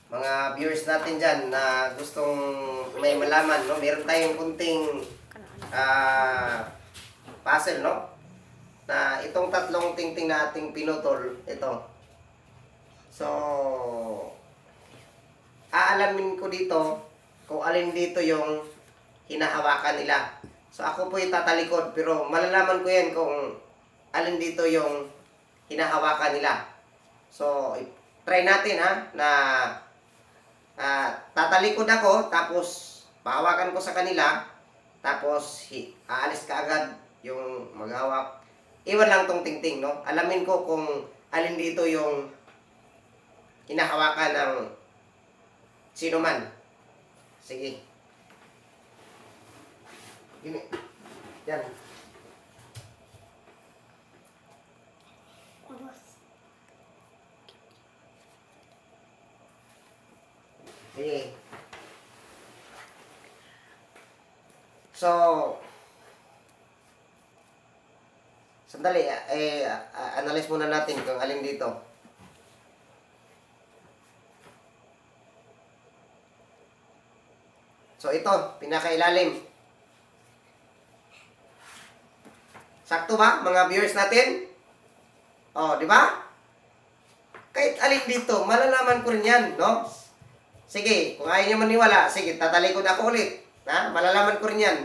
mga viewers natin dyan na gustong may malaman, no? Meron tayong kunting puzzle, no? Na itong tatlong tingting na ating pinutol, ito. So, aalamin ko dito kung alin dito yung hinahawakan nila. So, ako po itatalikod, pero malalaman ko yan kung alin dito yung hinahawakan nila. So, try natin ha, na tatalikod ako, tapos pahawakan ko sa kanila, tapos aalis ka agad yung maghawak. Iwan lang tong tingting, no? Alamin ko kung alin dito yung hinahawakan ng sino man. Sige. Gini. Yan. Sige. So, sandali, analyze muna natin kung alin dito. So, ito, pinakailalim. Sakto ba, mga viewers natin? Oh, di ba? Kahit alin dito, malalaman ko rin yan, no? Sige, kung ayaw niyo maniwala, sige, tatalikod ako ulit. Ha? Malalaman ko rin yan.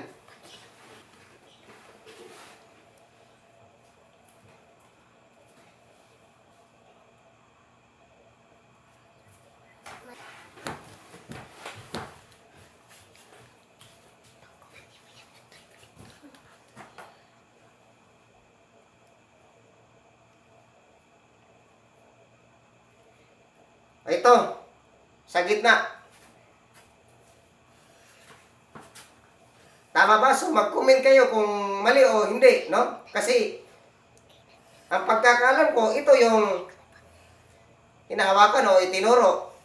Ito, sa gitna. Tama ba? So, mag-comment kayo kung mali o hindi, no? Kasi, ang pagkakalam ko, ito yung hinahawakan o itinuro,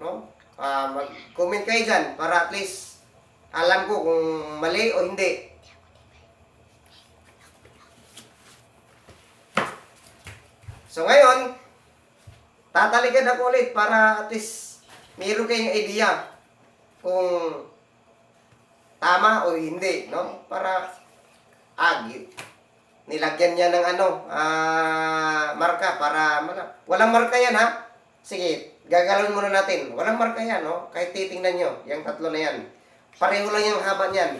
no? Mag-comment kayo dyan para at least alam ko kung mali o hindi. So, ngayon, tatalikan ako ulit para at least mayroon kayong idea kung tama o hindi, no? Para nilagyan niya ng marka para walang marka yan, ha? Sige, gagalawin muna natin. Walang marka yan, no? Kahit titingnan nyo, yung tatlo na yan. Pareho lang yung haba niyan.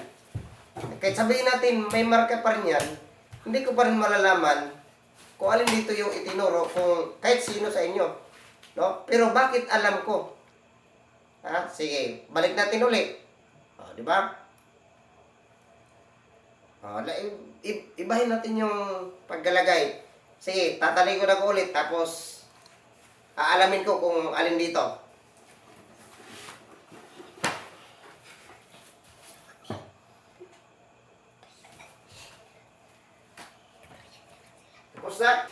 Kahit sabihin natin may marka pa rin yan, hindi ko pa rin malalaman kung alin dito yung itinuro kung kahit sino sa inyo, no? Pero bakit alam ko? Ha? Sige, balik natin ulit. O, di ba? O, ibahin natin yung paggalagay. Sige, tatalikod ako ulit, tapos aalamin ko kung alin dito. Tapos na.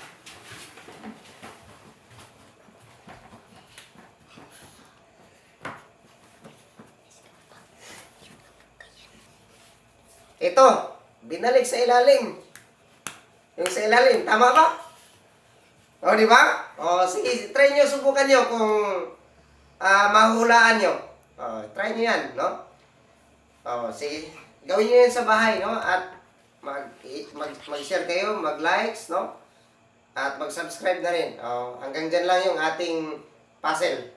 Ito, binalik sa ilalim. Yung sa ilalim, tama ba? O, di ba? O, sige, try nyo, subukan nyo kung mahulaan nyo. O, try nyo yan, no? O, sige, gawin nyo yan sa bahay, no? At mag-share kayo, mag-likes, no? At mag-subscribe na rin. O, hanggang dyan lang yung ating puzzle.